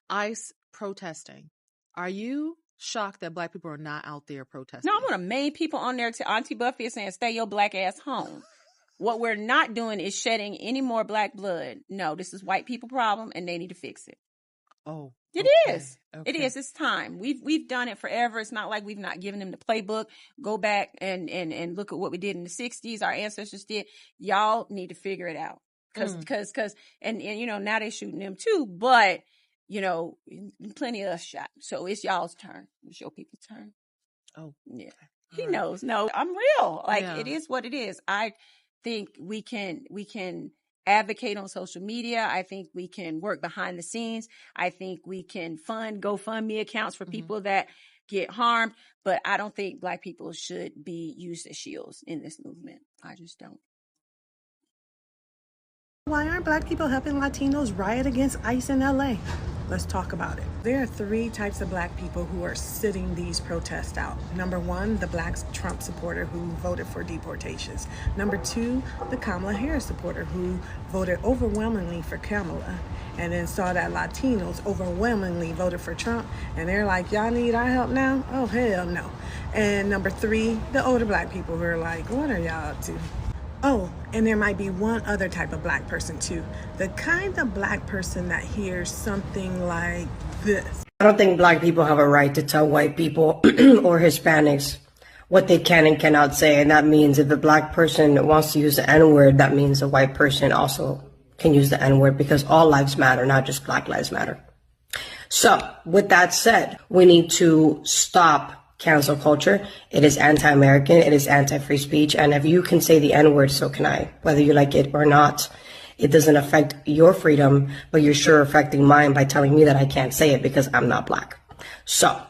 ICE protesting. Are you shocked that Black people are not out there protesting? No, I want to main people on there to Auntie Buffy is saying, stay your Black ass home. What we're not doing is shedding any more Black blood. No, this is white people problem and they need to fix it. Oh, it is. Okay. It is. It's time. We've done it forever. It's not like we've not given them the playbook. Go back and look at what we did in the 60s. Our ancestors did. Y'all need to figure it out. Cause, and you know, now they're shooting them too, but you know, plenty of us shot. So it's y'all's turn. It's your people's turn. Oh, yeah. He knows. No, I'm real. Like, it is what it is. I think we can advocate on social media. I think we can work behind the scenes. I think we can fund GoFundMe accounts for people that get harmed. But I don't think Black people should be used as shields in this movement. I just don't. Why aren't Black people helping Latinos riot against ICE in LA? Let's talk about it. There are 3 types of Black people who are sitting these protests out. Number 1, the Black Trump supporter who voted for deportations. Number 2, the Kamala Harris supporter who voted overwhelmingly for Kamala and then saw that Latinos overwhelmingly voted for Trump and they're like, y'all need our help now? Oh, hell no. And number 3, the older Black people who are like, what are y'all up to? Oh, and there might be one other type of Black person too. The kind of Black person that hears something like this. I don't think Black people have a right to tell white people or Hispanics what they can and cannot say. And that means if a Black person wants to use the N-word, that means a white person also can use the N-word, because all lives matter, not just Black lives matter. So with that said, we need to stop cancel culture. It is anti-American. It is anti-free speech. And if you can say the N-word, so can I, whether you like it or not. It doesn't affect your freedom, but you're sure affecting mine by telling me that I can't say it because I'm not Black. So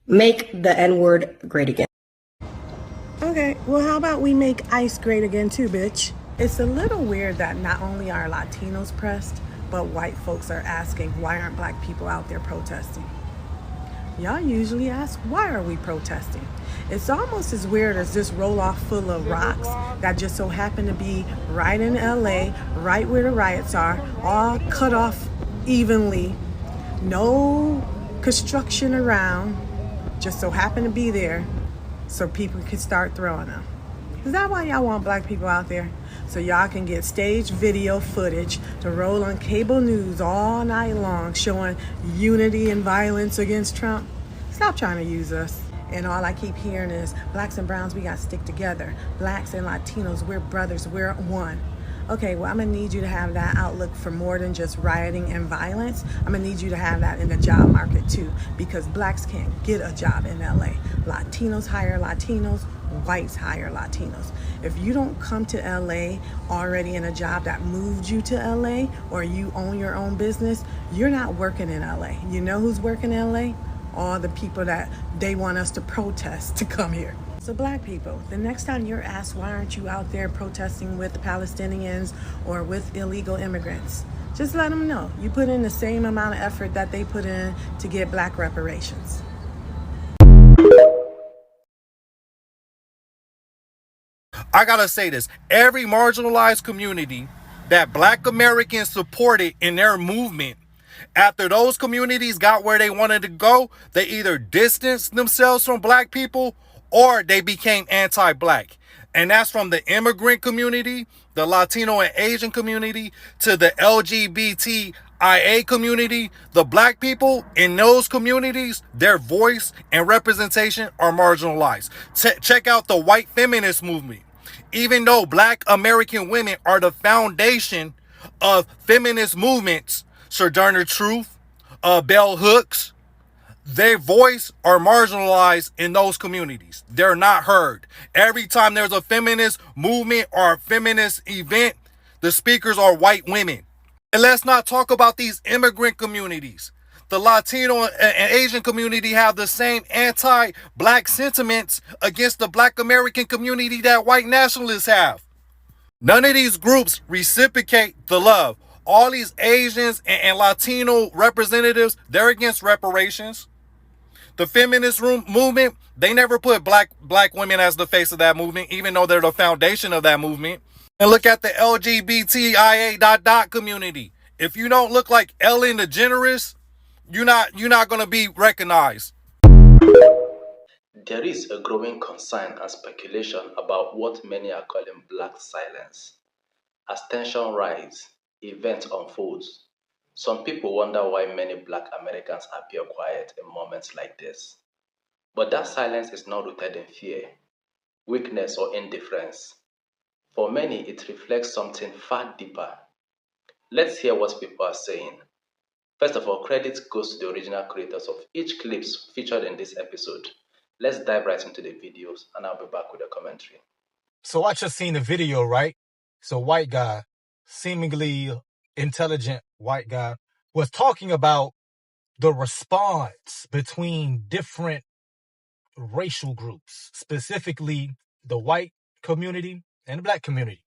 make the N-word great again. Okay, well, how about we make ICE great again too, bitch? It's a little weird that not only are Latinos pressed, but white folks are asking, why aren't Black people out there protesting? Y'all usually ask, why are we protesting? It's almost as weird as this roll-off full of rocks that just so happen to be right in LA, right where the riots are, all cut off evenly, no construction around, just so happen to be there so people can start throwing them. Is that why y'all want Black people out there? So y'all can get staged video footage to roll on cable news all night long showing unity and violence against Trump? Stop trying to use us. And all I keep hearing is, Blacks and browns, we gotta stick together. Blacks and Latinos, we're brothers, we're one. Okay, well, I'm gonna need you to have that outlook for more than just rioting and violence. I'm gonna need you to have that in the job market too, because Blacks can't get a job in LA. Latinos hire Latinos, whites hire Latinos. If you don't come to LA already in a job that moved you to LA, or you own your own business, you're not working in LA. You know who's working in LA? All the people that they want us to protest to come here. So Black people, the next time you're asked, why aren't you out there protesting with Palestinians or with illegal immigrants? Just let them know you put in the same amount of effort that they put in to get Black reparations. I gotta say this, every marginalized community that Black Americans supported in their movement, after those communities got where they wanted to go, they either distanced themselves from Black people or they became anti-Black. And that's from the immigrant community, the Latino and Asian community, to the LGBTIA community. The Black people in those communities, their voice and representation are marginalized. Check out the white feminist movement. Even though Black American women are the foundation of feminist movements, Sojourner Truth, Bell Hooks, their voice are marginalized in those communities. They're not heard. Every time there's a feminist movement or a feminist event, the speakers are white women. And let's not talk about these immigrant communities. The Latino and Asian community have the same anti-Black sentiments against the Black American community that white nationalists have. None of these groups reciprocate the love. All these Asians and Latino representatives, they're against reparations. The feminist movement, they never put black women as the face of that movement, even though they're the foundation of that movement. And look at the LGBTIA community. If you don't look like Ellen DeGeneres, you're not gonna be recognized. There is a growing concern and speculation about what many are calling black silence. As tension rises, events unfold. Some people wonder why many black Americans appear quiet in moments like this. But that silence is not rooted in fear, weakness, or indifference. For many, it reflects something far deeper. Let's hear what people are saying. First of all, credit goes to the original creators of each clips featured in this episode. Let's dive right into the videos and I'll be back with a commentary. So I just seen the video, right? So white guy, seemingly intelligent white guy, was talking about the response between different racial groups, specifically the white community and the black community.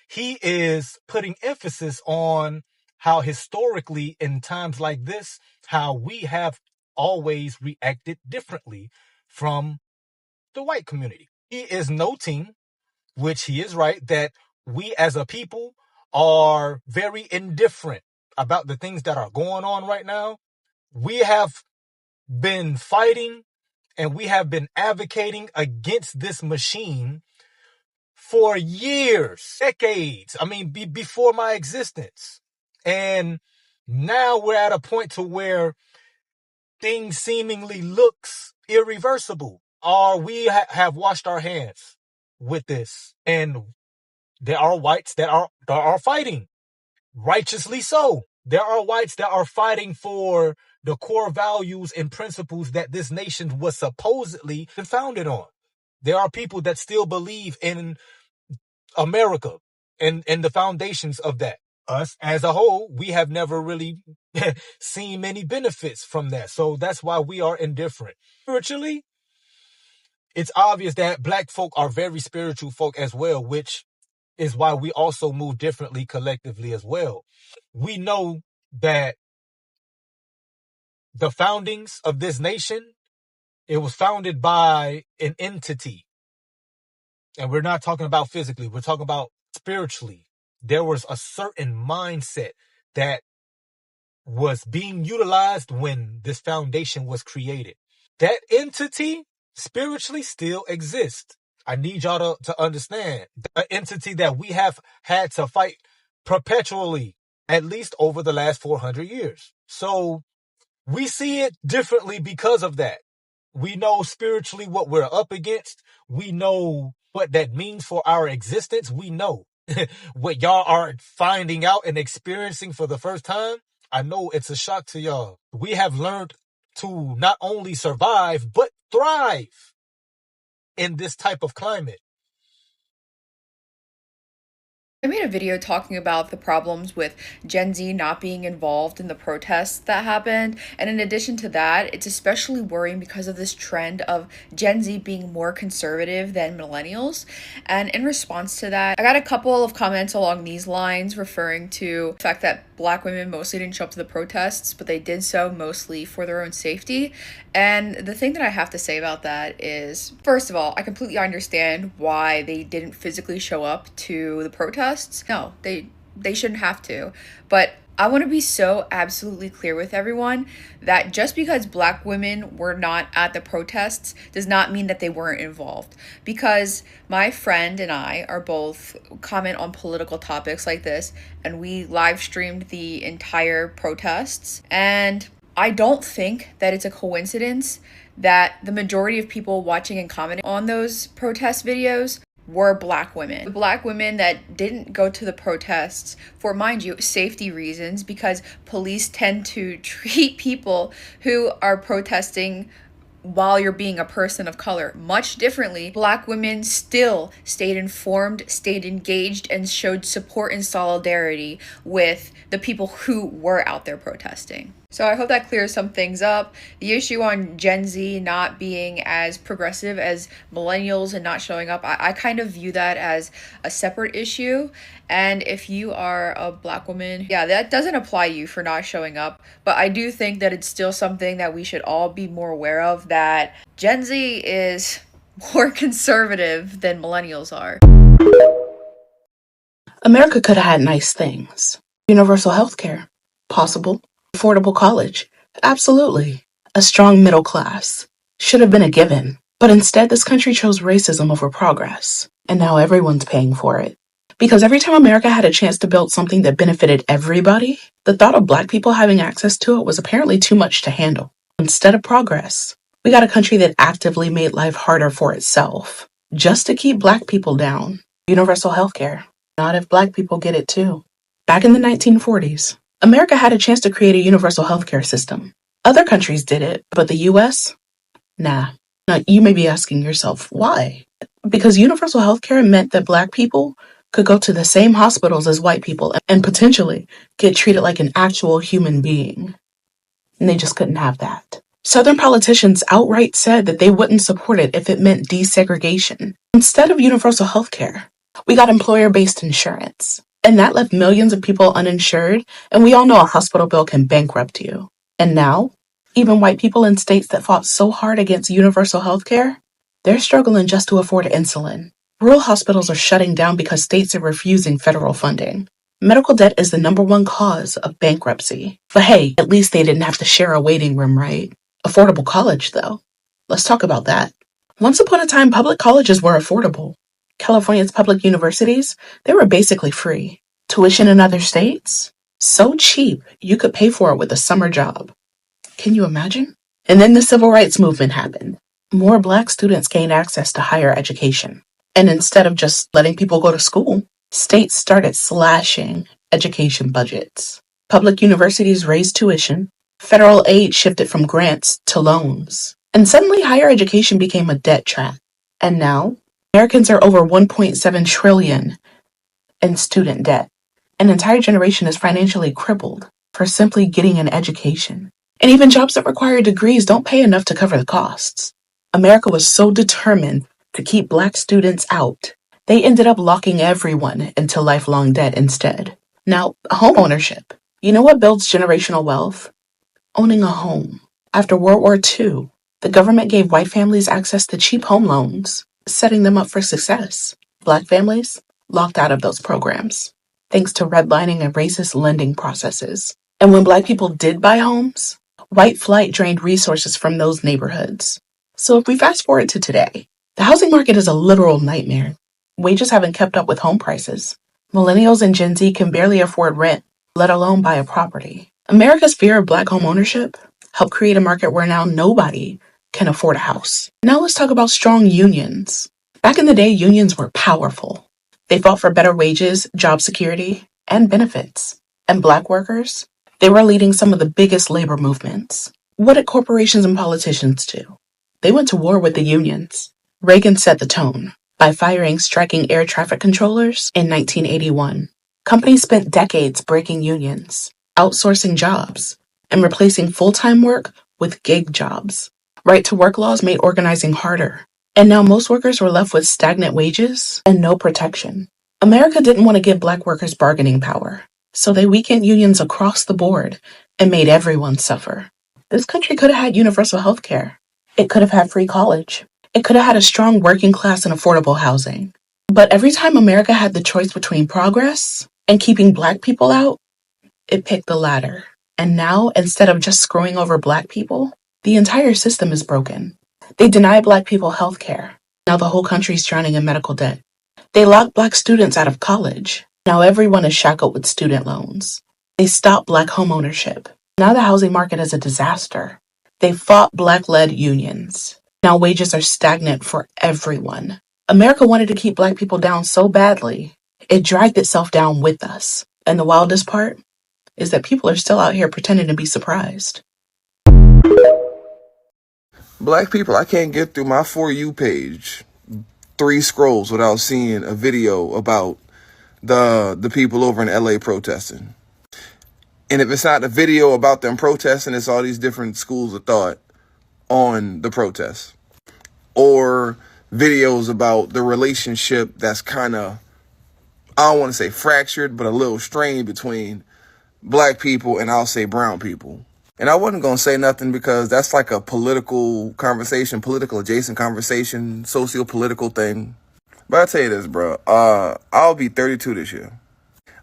He is putting emphasis on how historically in times like this, how we have always reacted differently from the white community. He is noting, which he is right, that we as a people are very indifferent about the things that are going on right now. We have been fighting and we have been advocating against this machine for years, decades. I mean, before my existence. And now we're at a point to where things seemingly looks irreversible. Or we have washed our hands with this. And there are whites that are fighting, righteously so. There are whites that are fighting for the core values and principles that this nation was supposedly founded on. There are people that still believe in America and the foundations of that. Us as a whole, we have never really seen many benefits from that. So that's why we are indifferent. Spiritually, it's obvious that black folk are very spiritual folk as well, which is why we also move differently collectively as well. We know that the foundings of this nation, it was founded by an entity. And we're not talking about physically, we're talking about spiritually. There was a certain mindset that was being utilized when this foundation was created. That entity spiritually still exists. I need y'all to understand. The entity that we have had to fight perpetually, at least over the last 400 years. So we see it differently because of that. We know spiritually what we're up against. We know what that means for our existence. We know what y'all are finding out and experiencing for the first time. I know it's a shock to y'all. We have learned to not only survive, but thrive in this type of climate. I made a video talking about the problems with Gen Z not being involved in the protests that happened. And in addition to that, it's especially worrying because of this trend of Gen Z being more conservative than millennials. And in response to that, I got a couple of comments along these lines referring to the fact that Black women mostly didn't show up to the protests, but they did so mostly for their own safety. And the thing that I have to say about that is, first of all, I completely understand why they didn't physically show up to the protests. No, they shouldn't have to. But I want to be so absolutely clear with everyone that just because Black women were not at the protests does not mean that they weren't involved. Because my friend and I are both comment on political topics like this, and we live streamed the entire protests. And I don't think that it's a coincidence that the majority of people watching and commenting on those protest videos were Black women. The Black women that didn't go to the protests for, mind you, safety reasons, because police tend to treat people who are protesting while you're being a person of color much differently. Black women still stayed informed, stayed engaged, and showed support and solidarity with the people who were out there protesting. So I hope that clears some things up. The issue on Gen Z not being as progressive as millennials and not showing up, I kind of view that as a separate issue. And if you are a Black woman, yeah, that doesn't apply to you for not showing up. But I do think that it's still something that we should all be more aware of, that Gen Z is more conservative than millennials are. America could have had nice things. Universal health care, possible. Affordable college, Absolutely. A strong middle class should have been a given. But instead, this country chose racism over progress. And now everyone's paying for it. Because every time America had a chance to build something that benefited everybody, the thought of Black people having access to it was apparently too much to handle. Instead of progress, we got a country that actively made life harder for itself, just to keep Black people down. Universal health care. Not if Black people get it too. Back in the 1940s, America had a chance to create a universal healthcare system. Other countries did it, but the US? Nah. Now, you may be asking yourself, why? Because universal healthcare meant that Black people could go to the same hospitals as white people and potentially get treated like an actual human being. And they just couldn't have that. Southern politicians outright said that they wouldn't support it if it meant desegregation. Instead of universal healthcare, we got employer-based insurance. And that left millions of people uninsured, and we all know a hospital bill can bankrupt you. And now, even white people in states that fought so hard against universal healthcare, they're struggling just to afford insulin. Rural hospitals are shutting down because states are refusing federal funding. Medical debt is the #1 cause of bankruptcy. But hey, at least they didn't have to share a waiting room, right? Affordable college, though. Let's talk about that. Once upon a time, public colleges were affordable. California's public universities, they were basically free. Tuition in other states? So cheap, you could pay for it with a summer job. Can you imagine? And then the civil rights movement happened. More Black students gained access to higher education. And instead of just letting people go to school, states started slashing education budgets. Public universities raised tuition. Federal aid shifted from grants to loans. And suddenly higher education became a debt trap. And now, Americans are over $1.7 trillion in student debt. An entire generation is financially crippled for simply getting an education. And even jobs that require degrees don't pay enough to cover the costs. America was so determined to keep Black students out, they ended up locking everyone into lifelong debt instead. Now, homeownership. You know what builds generational wealth? Owning a home. After World War II, the government gave white families access to cheap home loans, setting them up for success. Black families locked out of those programs, thanks to redlining and racist lending processes. And when Black people did buy homes, white flight drained resources from those neighborhoods. So if we fast forward to today, the housing market is a literal nightmare. Wages haven't kept up with home prices. Millennials and Gen Z can barely afford rent, let alone buy a property. America's fear of Black home ownership helped create a market where now nobody can afford a house. Now let's talk about strong unions. Back in the day, unions were powerful. They fought for better wages, job security, and benefits. And Black workers, they were leading some of the biggest labor movements. What did corporations and politicians do? They went to war with the unions. Reagan set the tone by firing striking air traffic controllers in 1981. Companies spent decades breaking unions, outsourcing jobs, and replacing full-time work with gig jobs. Right-to-work laws made organizing harder. And now most workers were left with stagnant wages and no protection. America didn't want to give Black workers bargaining power, so they weakened unions across the board and made everyone suffer. This country could have had universal health care. It could have had free college. It could have had a strong working class and affordable housing. But every time America had the choice between progress and keeping Black people out, it picked the latter. And now, instead of just screwing over Black people, the entire system is broken. They deny Black people health care. Now the whole country's drowning in medical debt. They locked Black students out of college. Now everyone is shackled with student loans. They stopped Black home ownership. Now the housing market is a disaster. They fought Black-led unions. Now wages are stagnant for everyone. America wanted to keep Black people down so badly, it dragged itself down with us. And the wildest part is that people are still out here pretending to be surprised. Black people, I can't get through my For You page 3 scrolls without seeing a video about the people over in LA protesting. And if it's not a video about them protesting, it's all these different schools of thought on the protests. Or videos about the relationship that's kind of, I don't want to say fractured, but a little strained between Black people and I'll say brown people. And I wasn't going to say nothing because that's like a political conversation, political adjacent conversation, socio-political thing. But I'll tell you this, bro. I'll be 32 this year.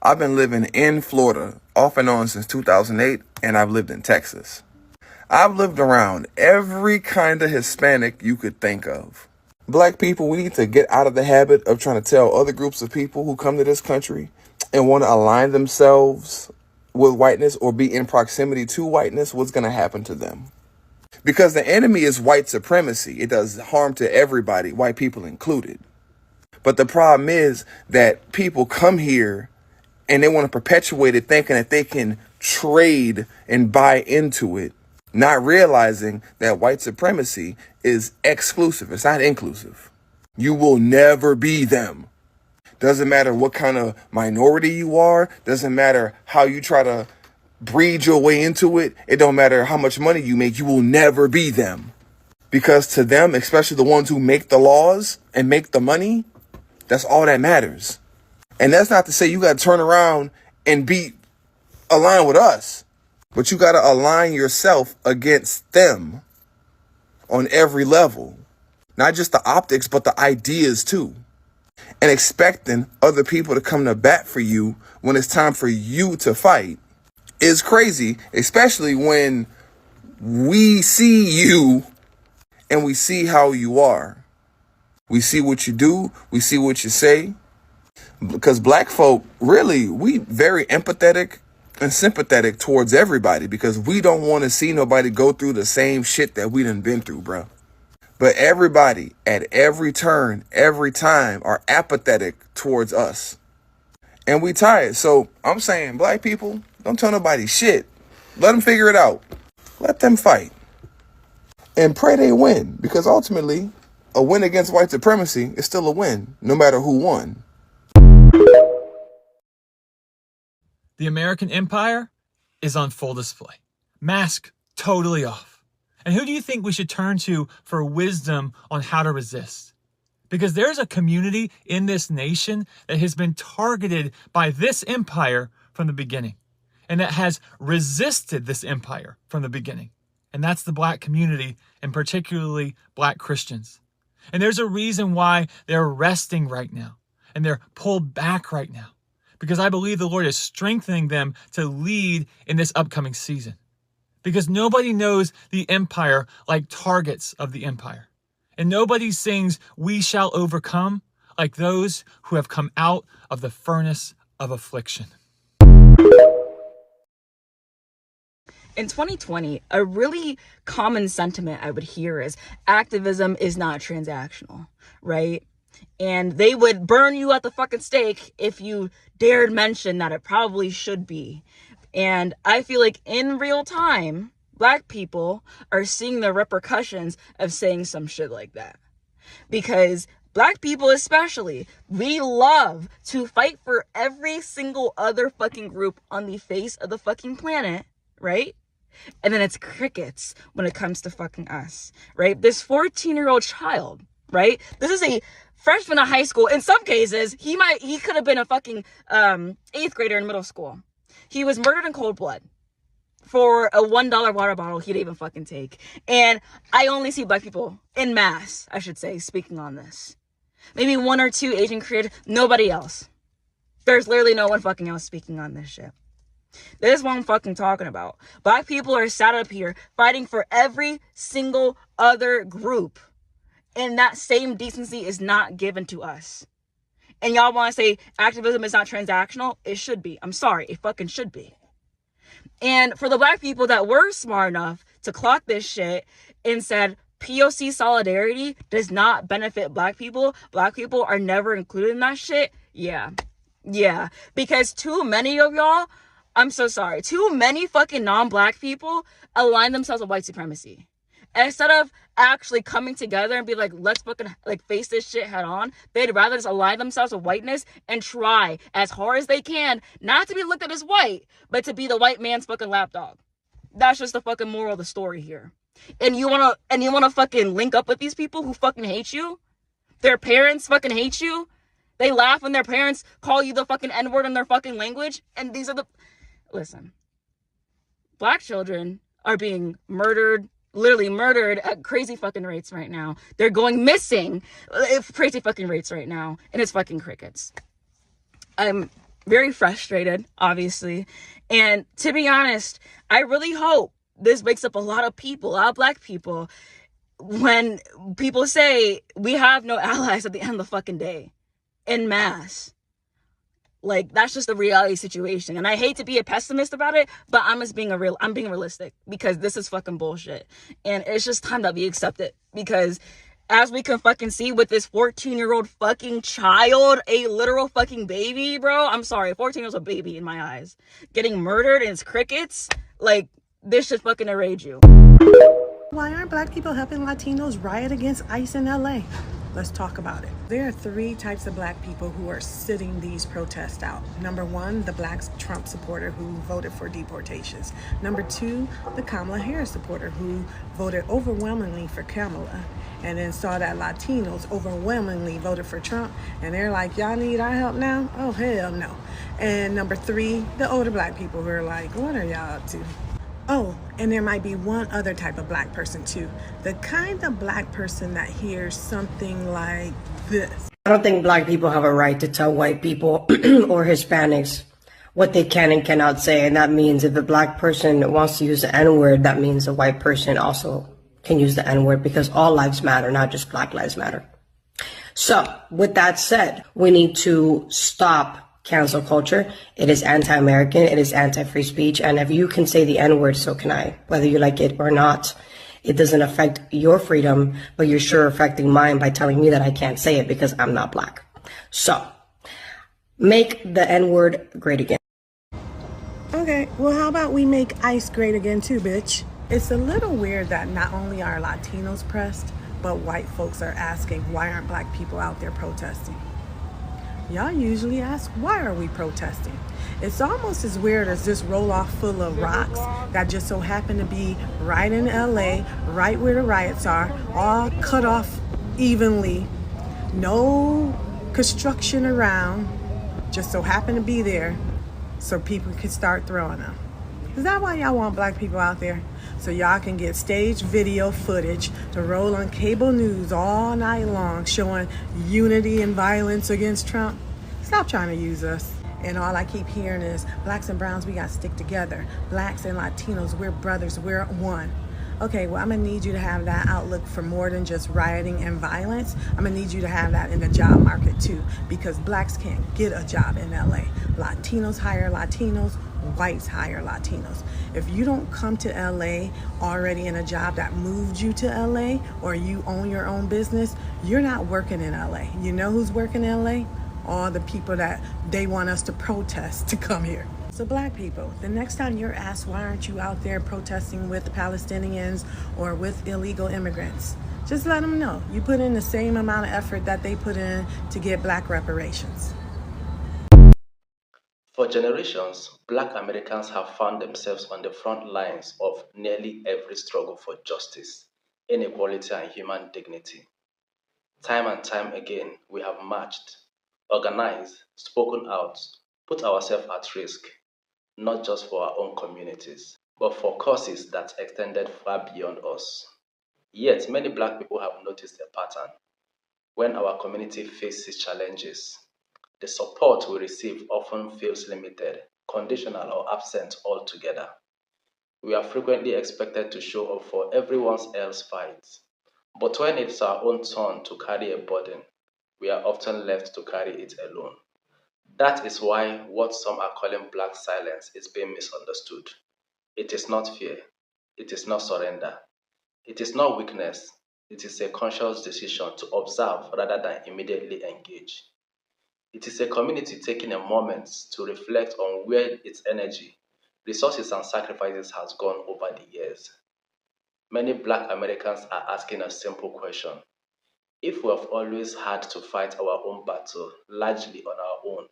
I've been living in Florida off and on since 2008, and I've lived in Texas. I've lived around every kind of Hispanic you could think of. Black people, we need to get out of the habit of trying to tell other groups of people who come to this country and want to align themselves with whiteness or be in proximity to whiteness what's going to happen to them. Because the enemy is white supremacy. It does harm to everybody, white people included. But the problem is that people come here and they want to perpetuate it thinking that they can trade and buy into it, not realizing that white supremacy is exclusive. It's not inclusive. You will never be them. Doesn't matter what kind of minority you are. Doesn't matter how you try to breed your way into it. It don't matter how much money you make. You will never be them. Because to them, especially the ones who make the laws and make the money, that's all that matters. And that's not to say you got to turn around and be aligned with us. But you got to align yourself against them on every level. Not just the optics, but the ideas too. And expecting other people to come to bat for you when it's time for you to fight is crazy, especially when we see you and we see how you are. We see what you do. We see what you say. Because black folk, really, we very empathetic and sympathetic towards everybody because we don't want to see nobody go through the same shit that we done been through, bro. But everybody at every turn, every time are apathetic towards us. And we tired. So I'm saying, black people, don't tell nobody shit. Let them figure it out. Let them fight. And pray they win. Because ultimately, a win against white supremacy is still a win, no matter who won. The American empire is on full display. Mask totally off. And who do you think we should turn to for wisdom on how to resist? Because there's a community in this nation that has been targeted by this empire from the beginning, and that has resisted this empire from the beginning. And that's the black community, and particularly black Christians. And there's a reason why they're resting right now, and they're pulled back right now, because I believe the Lord is strengthening them to lead in this upcoming season. Because nobody knows the empire like targets of the empire. And nobody sings, "We shall overcome," like those who have come out of the furnace of affliction. In 2020, a really common sentiment I would hear is activism is not transactional, right? And they would burn you at the fucking stake if you dared mention that it probably should be. And I feel like in real time, black people are seeing the repercussions of saying some shit like that. Because black people especially, we love to fight for every single other fucking group on the face of the fucking planet, right? And then it's crickets when it comes to fucking us, right? This 14-year-old child, right? This is a freshman in high school. In some cases, he could have been a fucking 8th grader in middle school. He was murdered in cold blood for a $1 water bottle he didn't even fucking take. And I only see black people in mass, I should say, speaking on this. Maybe 1 or 2 Asian creators, nobody else. There's literally no one fucking else speaking on this shit. This is what I'm fucking talking about. Black people are sat up here fighting for every single other group. And that same decency is not given to us. And y'all want to say activism is not transactional? It should be. I'm sorry. It fucking should be. And for the black people that were smart enough to clock this shit and said POC solidarity does not benefit black people are never included in that shit. Yeah. Because too many of y'all, I'm so sorry, too many fucking non-black people align themselves with white supremacy. Instead of actually coming together and be like, let's fucking face this shit head on, they'd rather just align themselves with whiteness and try as hard as they can not to be looked at as white, but to be the white man's fucking lapdog. That's just the fucking moral of the story here. And you wanna fucking link up with these people who fucking hate you? Their parents fucking hate you? They laugh when their parents call you the fucking N-word in their fucking language? And these are listen. Black children are being murdered, literally murdered at crazy fucking rates right now. They're going missing at crazy fucking rates right now. And it's fucking crickets. I'm very frustrated, obviously. And to be honest, I really hope this wakes up a lot of people, a lot of black people, when people say we have no allies at the end of the fucking day, en masse. Like, that's just the reality situation. And I hate to be a pessimist about it, but I'm being realistic, because this is fucking bullshit. And it's just time that we accept it, because as we can fucking see with this 14-year-old fucking child, a literal fucking baby, bro. I'm sorry, 14-year-old's a baby in my eyes. Getting murdered and it's crickets. Like, this should fucking enrage you. Why aren't black people helping Latinos riot against ICE in LA? Let's talk about it. There are 3 types of black people who are sitting these protests out. Number 1, the black Trump supporter who voted for deportations. Number 2, the Kamala Harris supporter who voted overwhelmingly for Kamala, and then saw that Latinos overwhelmingly voted for Trump, and they're like, y'all need our help now? Oh, hell no. And number 3, the older black people who are like, what are y'all up to? Oh, and there might be one other type of black person too. The kind of black person that hears something like this. I don't think black people have a right to tell white people or Hispanics what they can and cannot say. And that means if a black person wants to use the N-word, that means a white person also can use the N-word, because all lives matter, not just Black Lives Matter. So with that said, we need to stop cancel culture. It is anti-American. It is anti-free speech. And if you can say the N-word, so can I, whether you like it or not. It doesn't affect your freedom, but you're sure affecting mine by telling me that I can't say it because I'm not black. So make the N-word great again. Okay, well, how about we make ICE great again too, bitch? It's a little weird that not only are Latinos pressed, but white folks are asking, why aren't black people out there protesting? Y'all usually ask, why are we protesting? It's almost as weird as this roll-off full of rocks that just so happen to be right in LA, right where the riots are, all cut off evenly, no construction around, just so happen to be there so people can start throwing them. Is that why y'all want black people out there? So y'all can get staged video footage to roll on cable news all night long showing unity and violence against Trump? Stop trying to use us. And all I keep hearing is, blacks and browns, we got to stick together. Blacks and Latinos, we're brothers, we're one. Okay, well, I'm going to need you to have that outlook for more than just rioting and violence. I'm going to need you to have that in the job market too, because blacks can't get a job in LA. Latinos hire Latinos, whites hire Latinos. If you don't come to LA already in a job that moved you to LA, or you own your own business, you're not working in LA. You know who's working in LA? All the people that they want us to protest to come here. So black people, the next time you're asked, why aren't you out there protesting with Palestinians or with illegal immigrants? Just let them know you put in the same amount of effort that they put in to get black reparations. For generations, black Americans have found themselves on the front lines of nearly every struggle for justice, inequality, and human dignity. Time and time again, we have marched, organized, spoken out, put ourselves at risk, not just for our own communities, but for causes that extended far beyond us. Yet, many black people have noticed a pattern. When our community faces challenges, the support we receive often feels limited, conditional, or absent altogether. We are frequently expected to show up for everyone else's fights, but when it's our own turn to carry a burden, we are often left to carry it alone. That is why what some are calling black silence is being misunderstood. It is not fear. It is not surrender. It is not weakness. It is a conscious decision to observe rather than immediately engage. It is a community taking a moment to reflect on where its energy, resources, and sacrifices has gone over the years. Many black Americans are asking a simple question. If we have always had to fight our own battle largely on our own,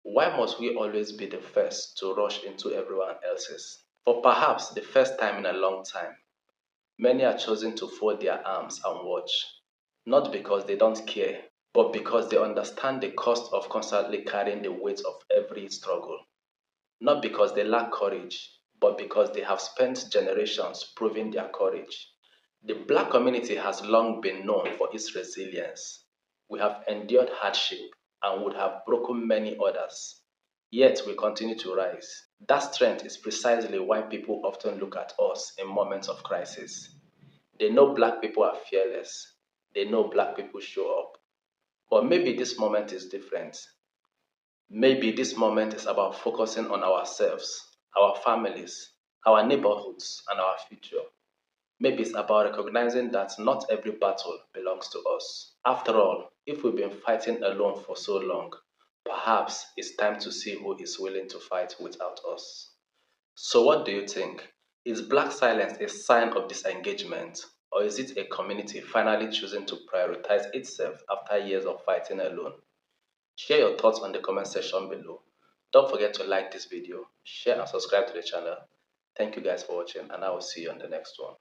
why must we always be the first to rush into everyone else's? For perhaps the first time in a long time, many are choosing to fold their arms and watch, not because they don't care, but because they understand the cost of constantly carrying the weight of every struggle. Not because they lack courage, but because they have spent generations proving their courage. The black community has long been known for its resilience. We have endured hardship and would have broken many others. Yet we continue to rise. That strength is precisely why people often look at us in moments of crisis. They know black people are fearless. They know black people show up. But maybe this moment is different. Maybe this moment is about focusing on ourselves, our families, our neighborhoods, and our future. Maybe it's about recognizing that not every battle belongs to us. After all, if we've been fighting alone for so long, perhaps it's time to see who is willing to fight without us. So, what do you think? Is black silence a sign of disengagement, or is it a community finally choosing to prioritize itself after years of fighting alone? Share your thoughts on the comment section below. Don't forget to like this video, share and subscribe to the channel. Thank you guys for watching, and I will see you on the next one.